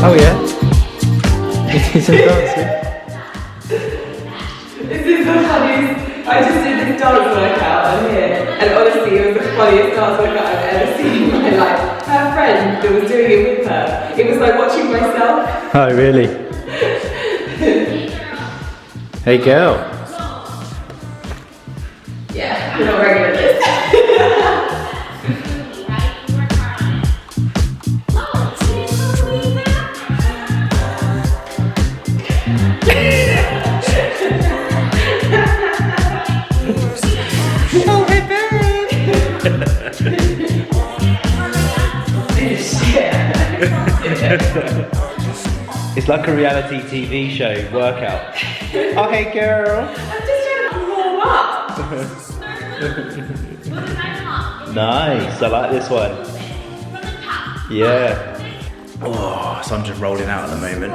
Oh yeah? You some dancing? This is the funniest. I just did this dance workout on here, and honestly, it was the funniest dance workout I've ever seen in my life. Her friend that was doing it with her, it was like watching myself. Oh really? Hey girl. Yeah, you're not very good at this. It's like a reality TV show workout. Oh hey girl. I'm just trying to warm up. Nice, I like this one. Yeah. Oh, so I'm just rolling out at the moment.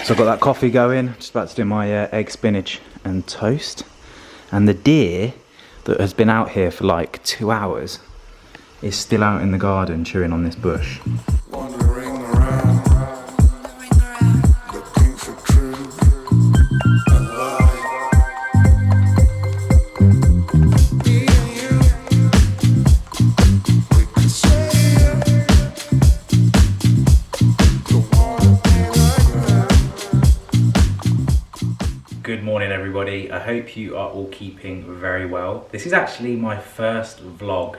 So I've got that coffee going, just about to do my egg, spinach and toast. And the deer that has been out here for like 2 hours is still out in the garden chewing on this bush. Good morning everybody, I hope you are all keeping very well. This is actually my first vlog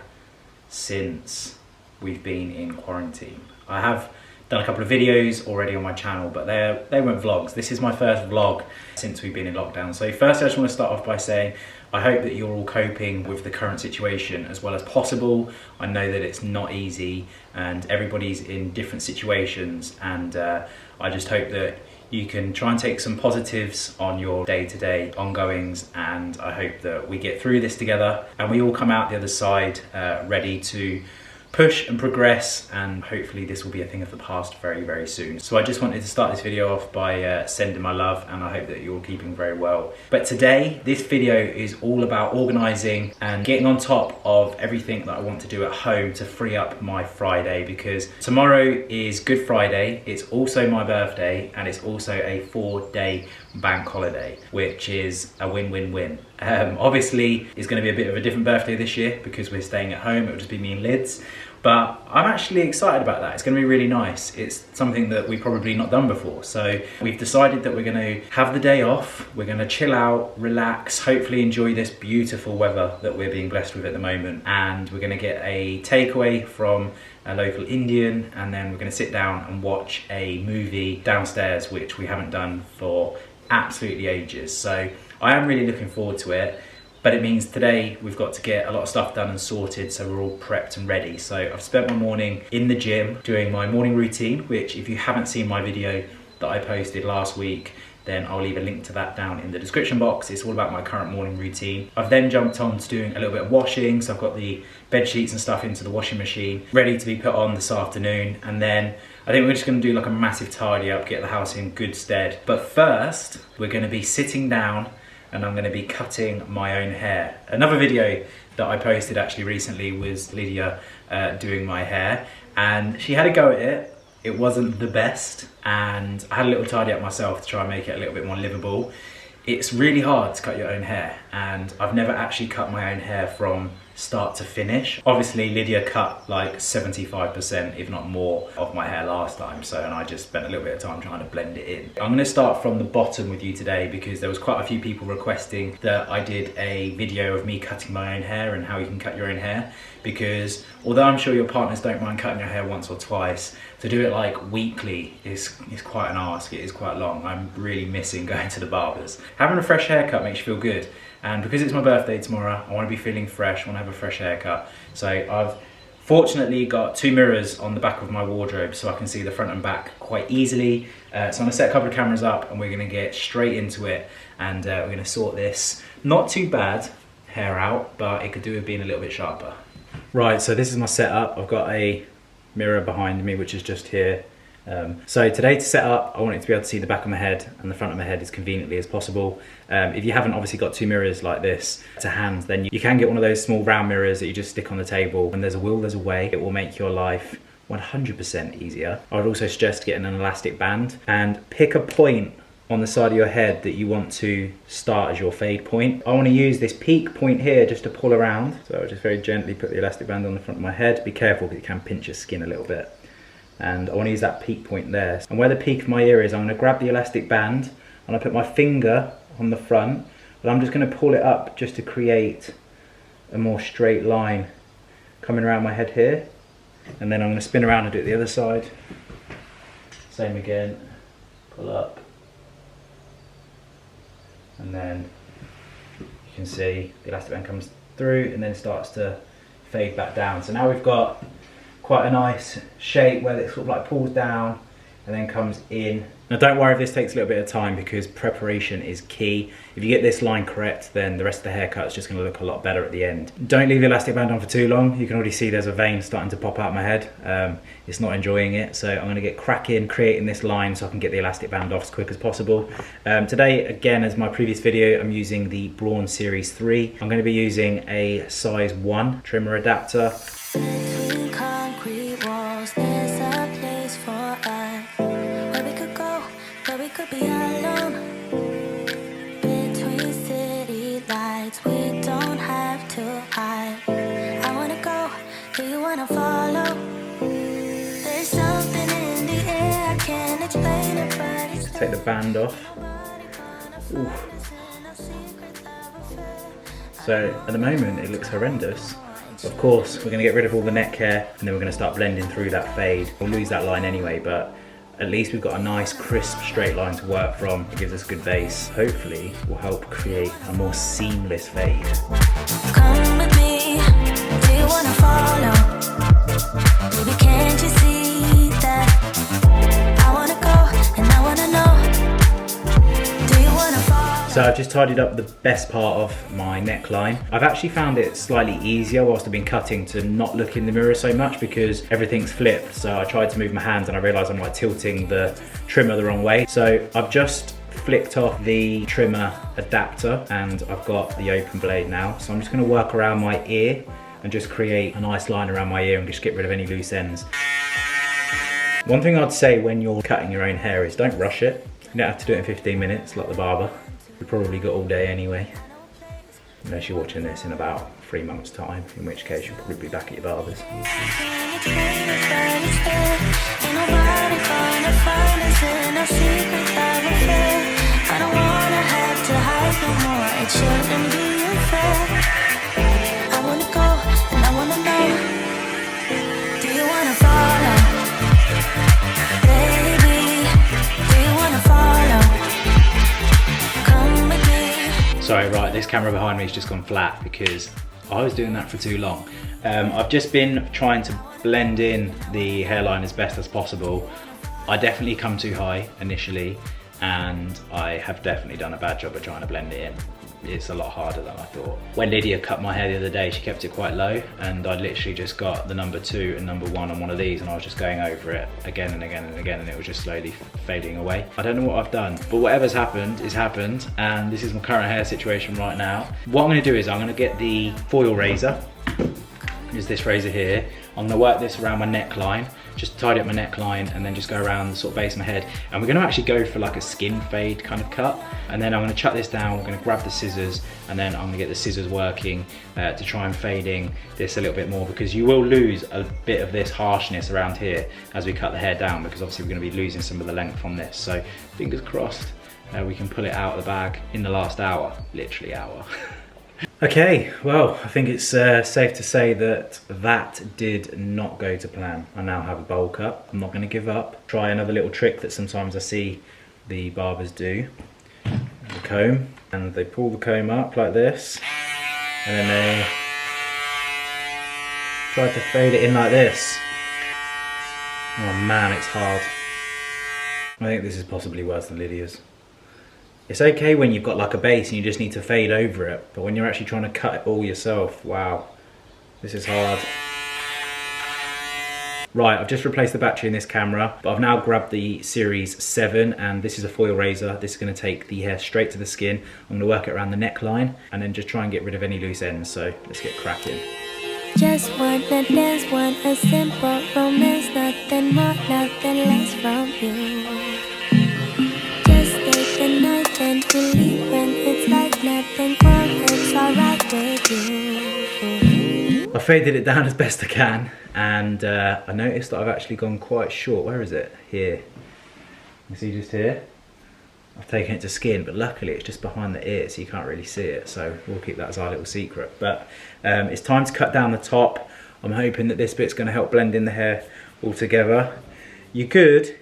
since we've been in quarantine. I have done a couple of videos already on my channel, but they weren't vlogs. This is my first vlog since we've been in lockdown. So first I just want to start off by saying I hope that you're all coping with the current situation as well as possible. I know that it's not easy and everybody's in different situations, and I just hope that you can try and take some positives on your day-to-day ongoings, and I hope that we get through this together and we all come out the other side ready to push and progress, and hopefully this will be a thing of the past very, very soon. So I just wanted to start this video off by sending my love, and I hope that you're all keeping very well. But today, this video is all about organising and getting on top of everything that I want to do at home to free up my Friday, because tomorrow is Good Friday, it's also my birthday, and it's also a 4-day bank holiday, which is a win-win-win. Obviously, it's going to be a bit of a different birthday this year because we're staying at home. It'll just be me and Lids. But I'm actually excited about that. It's going to be really nice. It's something that we've probably not done before. So we've decided that we're going to have the day off. We're going to chill out, relax, hopefully enjoy this beautiful weather that we're being blessed with at the moment. And we're going to get a takeaway from a local Indian, and then we're going to sit down and watch a movie downstairs, which we haven't done for absolutely ages. So I am really looking forward to it. But it means today we've got to get a lot of stuff done and sorted, so we're all prepped and ready. So I've spent my morning in the gym doing my morning routine, which if you haven't seen my video that I posted last week, then I'll leave a link to that down in the description box. It's all about my current morning routine. I've then jumped on to doing a little bit of washing, so I've got the bed sheets and stuff into the washing machine, ready to be put on this afternoon. And then I think we're just gonna do like a massive tidy up, get the house in good stead. But first, we're gonna be sitting down and I'm going to be cutting my own hair. Another video that I posted actually recently was Lydia doing my hair, and she had a go at it. It wasn't the best, and I had a little tidy up myself to try and make it a little bit more livable. It's really hard to cut your own hair, and I've never actually cut my own hair from start to finish. Obviously Lydia cut like 75% if not more of my hair last time, and I just spent a little bit of time trying to blend it in. I'm going to start from the bottom with you today because there was quite a few people requesting that I did a video of me cutting my own hair and how you can cut your own hair, because although I'm sure your partners don't mind cutting your hair once or twice, to do it like weekly is quite an ask. It is quite long. I'm really missing going to the barbers. Having a fresh haircut makes you feel good. And because it's my birthday tomorrow, I want to be feeling fresh, I want to have a fresh haircut. So I've fortunately got 2 mirrors on the back of my wardrobe so I can see the front and back quite easily. So I'm going to set a couple of cameras up and we're going to get straight into it, and we're going to sort this not too bad hair out, but it could do with being a little bit sharper. Right, so this is my setup. I've got a mirror behind me, which is just here. So today to set up, I want it to be able to see the back of my head and the front of my head as conveniently as possible. If you haven't obviously got two mirrors like this to hand, then you can get one of those small round mirrors that you just stick on the table. When there's a will, there's a way. It will make your life 100% easier. I would also suggest getting an elastic band and pick a point on the side of your head that you want to start as your fade point. I want to use this peak point here just to pull around. So I'll just very gently put the elastic band on the front of my head. Be careful because it can pinch your skin a little bit. And I want to use that peak point there. And where the peak of my ear is, I'm going to grab the elastic band and I put my finger on the front, but I'm just going to pull it up just to create a more straight line coming around my head here. And then I'm going to spin around and do it the other side. Same again, pull up. And then you can see the elastic band comes through and then starts to fade back down. So now we've got quite a nice shape where it sort of like pulls down and then comes in. Now don't worry if this takes a little bit of time because preparation is key. If you get this line correct, then the rest of the haircut is just going to look a lot better at the end. Don't leave the elastic band on for too long. You can already see there's a vein starting to pop out my head. It's not enjoying it, so I'm going to get cracking creating this line so I can get the elastic band off as quick as possible. Today, again, as my previous video, I'm using the Braun Series 3. I'm going to be using a size 1 trimmer adapter. Take the band off. Ooh. So at the moment it looks horrendous. Of course we're going to get rid of all the neck hair and then we're going to start blending through that fade. We'll lose that line anyway, but at least we've got a nice crisp straight line to work from. It gives us a good base. Hopefully will help create a more seamless fade. Come with me, do you want to follow? Baby, can't you see that I want to go and I want to know? So I've just tidied up the best part of my neckline. I've actually found it slightly easier whilst I've been cutting to not look in the mirror so much because everything's flipped. So I tried to move my hands and I realised I'm like tilting the trimmer the wrong way. So I've just flicked off the trimmer adapter and I've got the open blade now. So I'm just going to work around my ear and just create a nice line around my ear and just get rid of any loose ends. One thing I'd say when you're cutting your own hair is don't rush it. You don't have to do it in 15 minutes like the barber. We've probably got all day anyway. Unless you're watching this in about 3 months' time, in which case you'll probably be back at your barber's. Sorry, right, this camera behind me has just gone flat because I was doing that for too long. I've just been trying to blend in the hairline as best as possible. I definitely come too high initially and I have definitely done a bad job of trying to blend it in. It's a lot harder than I thought. When Lydia cut my hair the other day, she kept it quite low and I literally just got the number 2 and number 1 on one of these and I was just going over it again and again and again and it was just slowly fading away. I don't know what I've done, but whatever's happened is happened and this is my current hair situation right now. What I'm going to do is I'm going to get the foil razor, is this razor here. I'm going to work this around my neckline, just tidy up my neckline and then just go around the sort of base of my head. And we're going to actually go for like a skin fade kind of cut. And then I'm going to chuck this down, we're going to grab the scissors and then I'm going to get the scissors working to try and fading this a little bit more because you will lose a bit of this harshness around here as we cut the hair down because obviously we're going to be losing some of the length from this. So fingers crossed we can pull it out of the bag in the last hour, literally hour. Okay, well, I think it's safe to say that that did not go to plan. I now have a bowl cut. I'm not going to give up. Try another little trick that sometimes I see the barbers do. The comb, and they pull the comb up like this, and then they try to fade it in like this. Oh man, it's hard. I think this is possibly worse than Lydia's. It's okay when you've got like a base and you just need to fade over it, but when you're actually trying to cut it all yourself, wow, this is hard. Right, I've just replaced the battery in this camera, but I've now grabbed the Series 7 and this is a foil razor. This is going to take the hair straight to the skin. I'm going to work it around the neckline and then just try and get rid of any loose ends. So let's get cracking. Just want a dance, want a simple romance, nothing more, nothing less from you. Just take the night and believe when it's like nothing more, it's alright with you. I faded it down as best I can, and I noticed that I've actually gone quite short. Where is it? Here. You see just here? I've taken it to skin, but luckily it's just behind the ear, so you can't really see it, so we'll keep that as our little secret. But it's time to cut down the top. I'm hoping that this bit's going to help blend in the hair all together. You could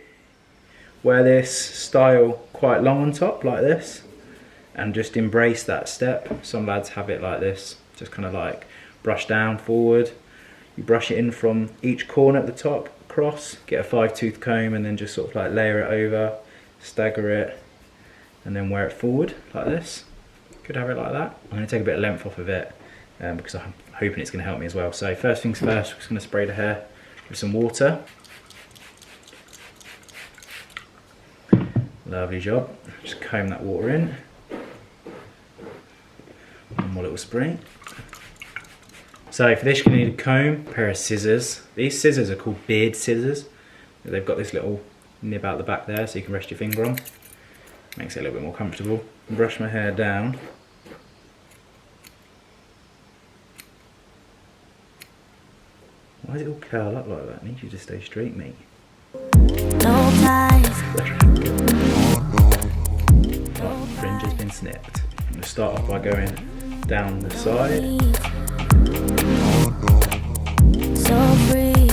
wear this style quite long on top, like this, and just embrace that step. Some lads have it like this, just kind of like brush down, forward. You brush it in from each corner at the top, across, get a 5-tooth comb, and then just sort of like layer it over, stagger it, and then wear it forward like this. Could have it like that. I'm going to take a bit of length off of it because I'm hoping it's going to help me as well. So first things first, we're just going to spray the hair with some water. Lovely job. Just comb that water in. One more little spray. So for this you're going to need a comb, a pair of scissors. These scissors are called beard scissors. They've got this little nib out the back there so you can rest your finger on. Makes it a little bit more comfortable. Brush my hair down. Why does it all curl up like that? I need you to stay straight, mate. No ties. Right, fringe has been snipped. I'm going to start off by going down the side. So free.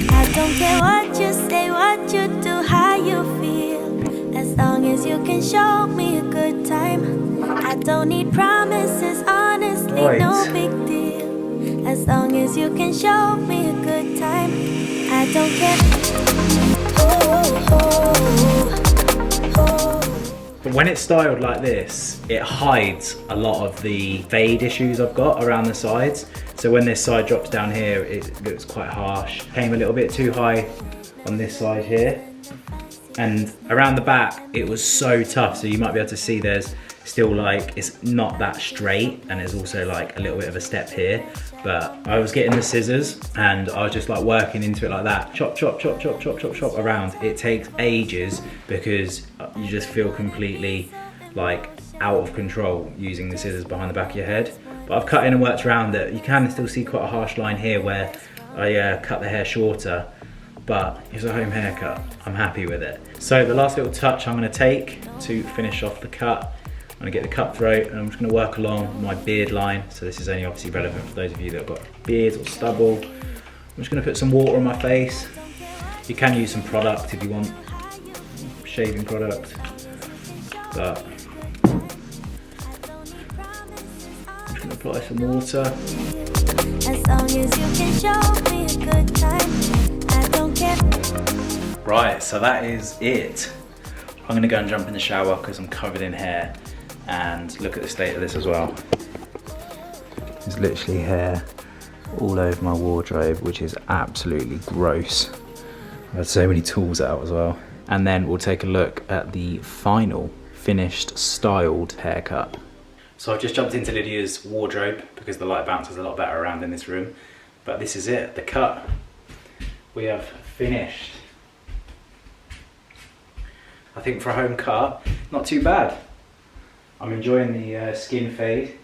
I don't care what you say, what you do, how you feel. As long as you can show me a good time. I don't need promises, honestly, Right. no big deal. As long as you can show me a good time. I don't care. But when it's styled like this, it hides a lot of the fade issues I've got around the sides. So when this side drops down here, it looks quite harsh. Came a little bit too high on this side here. And around the back, it was so tough. So you might be able to see there's still like, it's not that straight. And there's also like a little bit of a step here. But I was getting the scissors and I was just like working into it like that. Chop, chop, chop, chop, chop, chop, chop around. It takes ages because you just feel completely like out of control using the scissors behind the back of your head. But I've cut in and worked around it. You can still see quite a harsh line here where I cut the hair shorter, but it's a home haircut. I'm happy with it. So the last little touch I'm gonna take to finish off the cut, I'm gonna get the cut throat and I'm just gonna work along my beard line. So this is only obviously relevant for those of you that have got beards or stubble. I'm just gonna put some water on my face. You can use some product if you want, shaving product, but I'm just gonna apply some water. As long as you can show me a good time, I don't care. Right, so that is it. I'm gonna go and jump in the shower because I'm covered in hair, and look at the state of this as well. There's literally hair all over my wardrobe, which is absolutely gross. I've had so many tools out as well. And then we'll take a look at the final finished styled haircut. So I've just jumped into Lydia's wardrobe because the light bounces a lot better around in this room. But this is it, the cut. We have finished. I think for a home cut, not too bad. I'm enjoying the skin fade.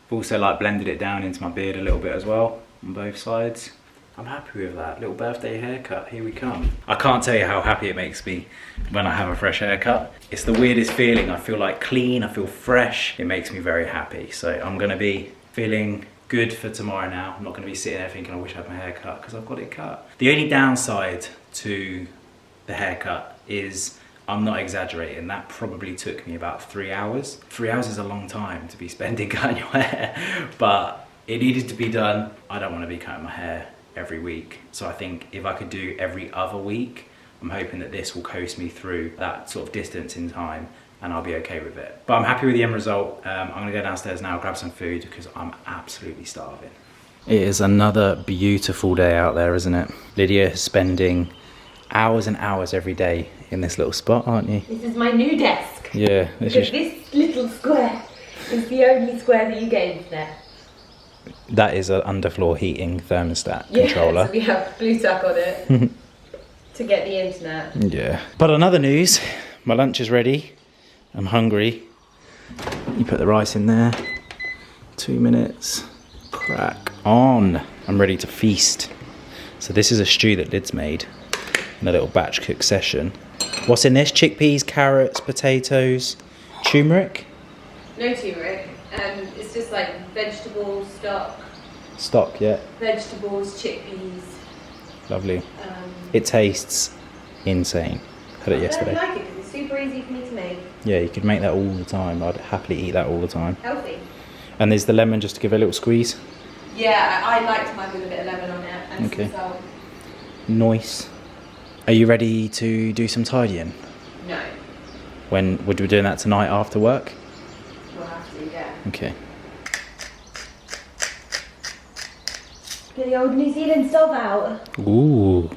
I've also like blended it down into my beard a little bit as well on both sides. I'm happy with that little birthday haircut. Here we come. I can't tell you how happy it makes me when I have a fresh haircut. It's the weirdest feeling. I feel like clean, I feel fresh. It makes me very happy. So I'm gonna be feeling good for tomorrow now. I'm not gonna be sitting there thinking I wish I had my hair cut because I've got it cut. The only downside to the haircut is, I'm not exaggerating, that probably took me about 3 hours. 3 hours is a long time to be spending cutting your hair, but it needed to be done. I don't want to be cutting my hair every week. So I think if I could do every other week, I'm hoping that this will coast me through that sort of distance in time and I'll be okay with it. But I'm happy with the end result. I'm gonna go downstairs now, grab some food because I'm absolutely starving. It is another beautiful day out there, isn't it? Lydia is spending hours and hours every day in this little spot, aren't you? This is my new desk. Yeah. This little square is the only square that you get internet. That is an underfloor heating thermostat controller. So we have Bluetooth on it to get the internet. Yeah. But on other news, my lunch is ready. I'm hungry. You put the rice in there. 2 minutes. Crack on. I'm ready to feast. So this is a stew that Lid's made in a little batch cook session. What's in this? Chickpeas, carrots, potatoes, turmeric? No turmeric. It's just like vegetables, Stock, yeah. vegetables, chickpeas. Lovely. It tastes insane. Had it yesterday. I like it because it's super easy for me to make. Yeah, you could make that all the time. I'd happily eat that all the time. Healthy. And there's the lemon just to give it a little squeeze. Yeah, I liked mine with a bit of lemon on it and Okay. some salt. Nice. Are you ready to do some tidying? No, When would we be doing that tonight after work? we'll have to, yeah. Okay. Get the old New Zealand stove out. Ooh.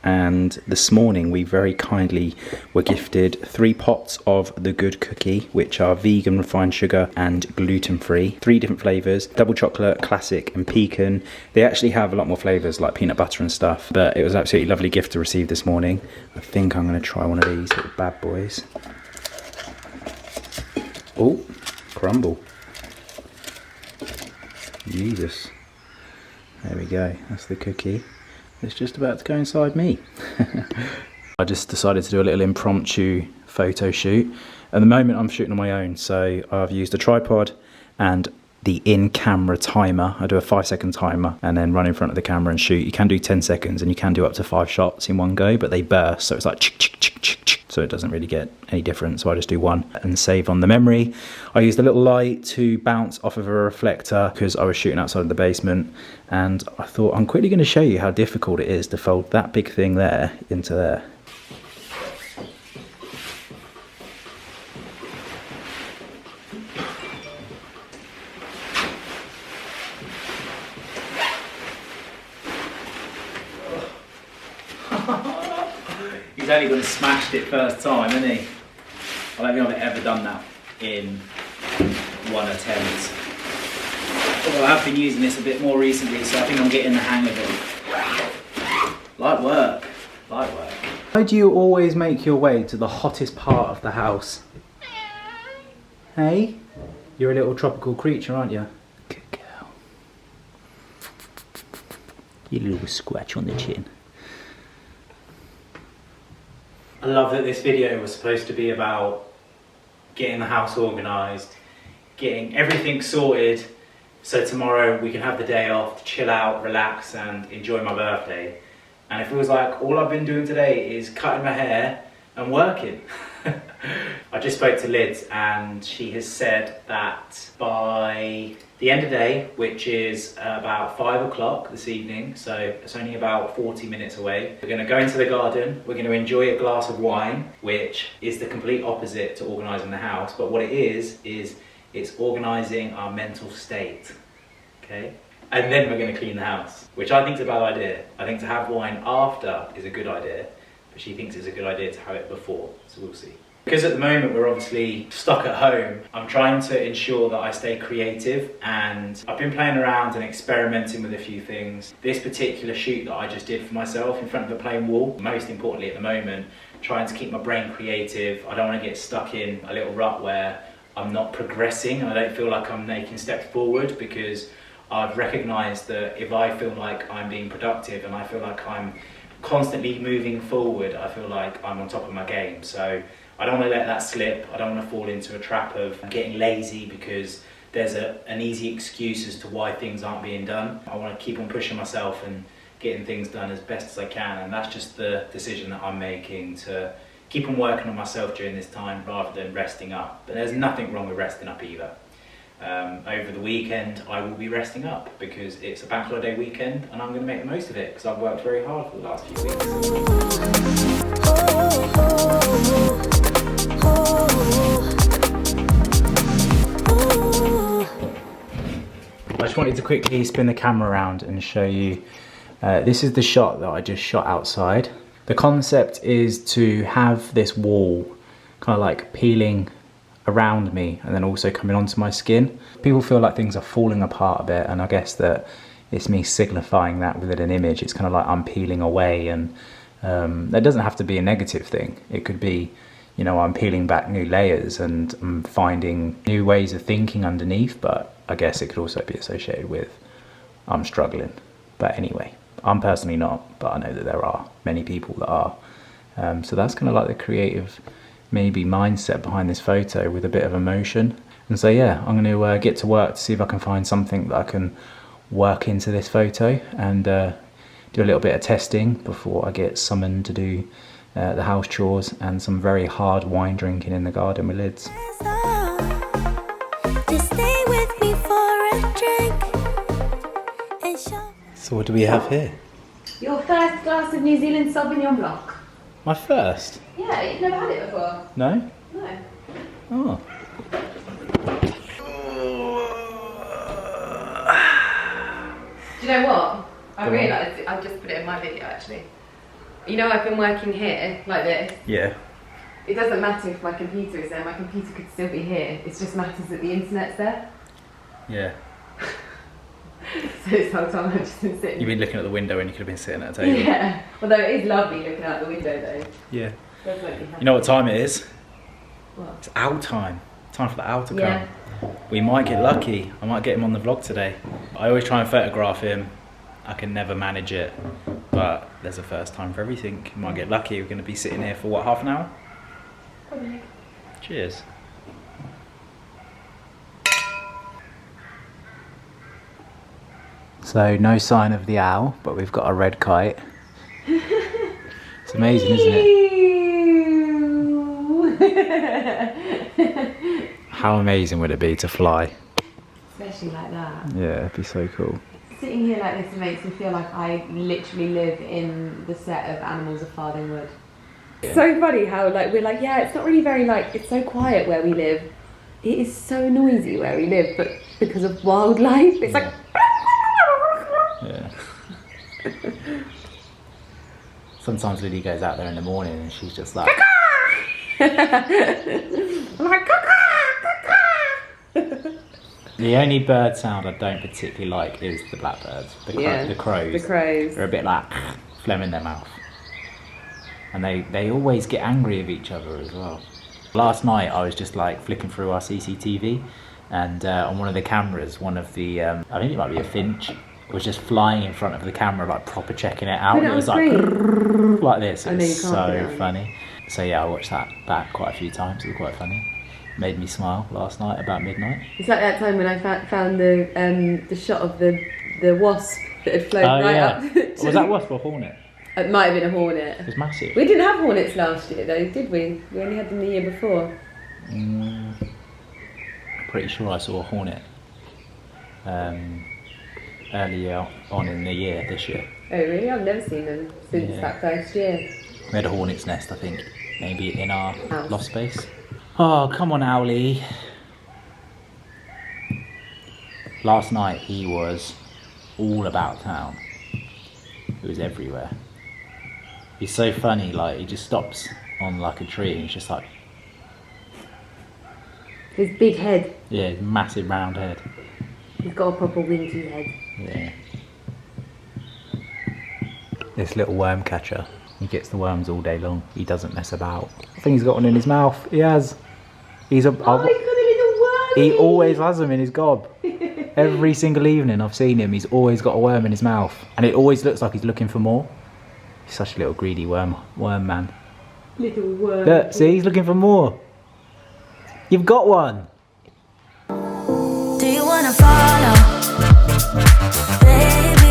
And this morning we very kindly were gifted 3 pots of the Good Cookie, which are vegan, refined sugar and gluten-free. 3 different flavours, double chocolate, classic and pecan. They actually have a lot more flavours like peanut butter and stuff, but it was absolutely lovely gift to receive this morning. I think I'm going to try one of these little bad boys. Oh, crumble. Jesus. There we go, that's the cookie. It's just about to go inside me. I just decided to do a little impromptu photo shoot. At the moment I'm shooting on my own, so I've used a tripod and the in-camera timer. I do a 5-second timer and then run in front of the camera and shoot. You can do 10 seconds and you can do up to 5 shots in one go, but they burst, so it's like chick, chick, chick, chick, chick. So it doesn't really get any different, so I just do one and save on the memory. I used a little light to bounce off of a reflector because I was shooting outside the basement, and I thought I'm quickly going to show you how difficult it is to fold that big thing there into there. He's only going to smash it first time, isn't he? I don't think I've ever done that in one attempt. Although I have been using this a bit more recently, so I think I'm getting the hang of it. Light work, light work. Why do you always make your way to the hottest part of the house? Hey? You're a little tropical creature, aren't you? Good girl. You little scratch on the chin. I love that this video was supposed to be about getting the house organised, getting everything sorted, so tomorrow we can have the day off, chill out, relax and enjoy my birthday. And it feels like all I've been doing today is cutting my hair and working. I just spoke to Lids and she has said that by the end of the day, which is about 5 o'clock this evening, so it's only about 40 minutes away, we're going to go into the garden, we're going to enjoy a glass of wine, which is the complete opposite to organising the house, but what it is it's organising our mental state, okay? And then we're going to clean the house, which I think is a bad idea. I think to have wine after is a good idea, but she thinks it's a good idea to have it before, so we'll see. Because at the moment we're obviously stuck at home, I'm trying to ensure that I stay creative, and I've been playing around and experimenting with a few things. This particular shoot that I just did for myself in front of a plain wall, most importantly at the moment, trying to keep my brain creative. I don't want to get stuck in a little rut where I'm not progressing and I don't feel like I'm making steps forward, because I've recognised that if I feel like I'm being productive and I feel like I'm constantly moving forward, I feel like I'm on top of my game. So I don't want to let that slip. I don't want to fall into a trap of getting lazy because there's an easy excuse as to why things aren't being done. I want to keep on pushing myself and getting things done as best as I can, and that's just the decision that I'm making, to keep on working on myself during this time rather than resting up. But there's nothing wrong with resting up either. Over the weekend I will be resting up because it's a bank holiday weekend and I'm going to make the most of it because I've worked very hard for the last few weeks. I just wanted to quickly spin the camera around and show you, this is the shot that I just shot outside. The concept is to have this wall kind of like peeling around me and then also coming onto my skin. People feel like things are falling apart a bit, and I guess that it's me signifying that within an image. It's kind of like I'm peeling away, and that doesn't have to be a negative thing. It could be, you know, I'm peeling back new layers and I'm finding new ways of thinking underneath, but I guess it could also be associated with I'm struggling. But anyway, I'm personally not, but I know that there are many people that are. So that's kind of like the creative maybe mindset behind this photo with a bit of emotion. And so yeah, I'm going to get to work to see if I can find something that I can work into this photo and do a little bit of testing before I get summoned to do the house chores and some very hard wine drinking in the garden with Lids. Just stay with me for a drink and show. So what do we have here? Your first glass of New Zealand Sauvignon Blanc. My first? Yeah, you've never had it before. No? No. Oh. Do you know what? I realised I just put it in my video actually. You know, I've been working here like this. Yeah. It doesn't matter if my computer is there. My computer could still be here. It just matters that the internet's there. Yeah. So this whole time I've just been sitting. You've been looking at the window and you could have been sitting at a table. Yeah. Although it is lovely looking out the window though. Yeah. Does make me happy. You know what time it is? What? It's owl time. Time for the owl to come. Yeah. We might get lucky. I might get him on the vlog today. I always try and photograph him. I can never manage it, but there's a first time for everything. You might get lucky. We're going to be sitting here for what, half an hour? Probably. Cheers. So no sign of the owl, but we've got a red kite. It's amazing, isn't it? How amazing would it be to fly? Especially like that. Yeah, it'd be so cool. Sitting here like this, it makes me feel like I literally live in the set of Animals of Farthing Wood. It's so funny how like we're like, yeah, it's not really very like, it's so quiet where we live. It is so noisy where we live, but because of wildlife, it's like. Yeah. Sometimes Lydia goes out there in the morning and she's just like. I'm like, The only bird sound I don't particularly like is the blackbirds. The crows. The crows. They're a bit like phlegm in their mouth. And they always get angry with each other as well. Last night I was just like flicking through our CCTV and on one of the cameras, one of the, I think it might be a finch, was just flying in front of the camera, like proper checking it out. Put it It was on like screen. like this. I It know, was you can't do so that. funny. So yeah, I watched that back quite a few times. It was quite funny. Made me smile last night about midnight. It's like that time when I found the shot of the wasp that had flown up. Was that wasp or hornet? It might have been a hornet. It was massive. We didn't have hornets last year though, did we? We only had them the year before. Pretty sure I saw a hornet earlier on in the year, this year. Oh really? I've never seen them since that first year. We had a hornet's nest, I think, maybe in our House. loft space. Oh, come on, Owlie. Last night he was all about town. He was everywhere. He's so funny, like he just stops on like a tree and he's just like, His big head. yeah, massive round head. He's got a proper wingy head. Yeah. This little worm catcher, he gets the worms all day long. He doesn't mess about. I think he's got one in his mouth. He has. He's a. Oh, he's got a little worm. He always has them in his gob. Every single evening I've seen him, he's always got a worm in his mouth, and it always looks like he's looking for more. He's such a little greedy worm man. Little worm. Look, see, he's looking for more. You've got one. Do you wanna follow? Baby,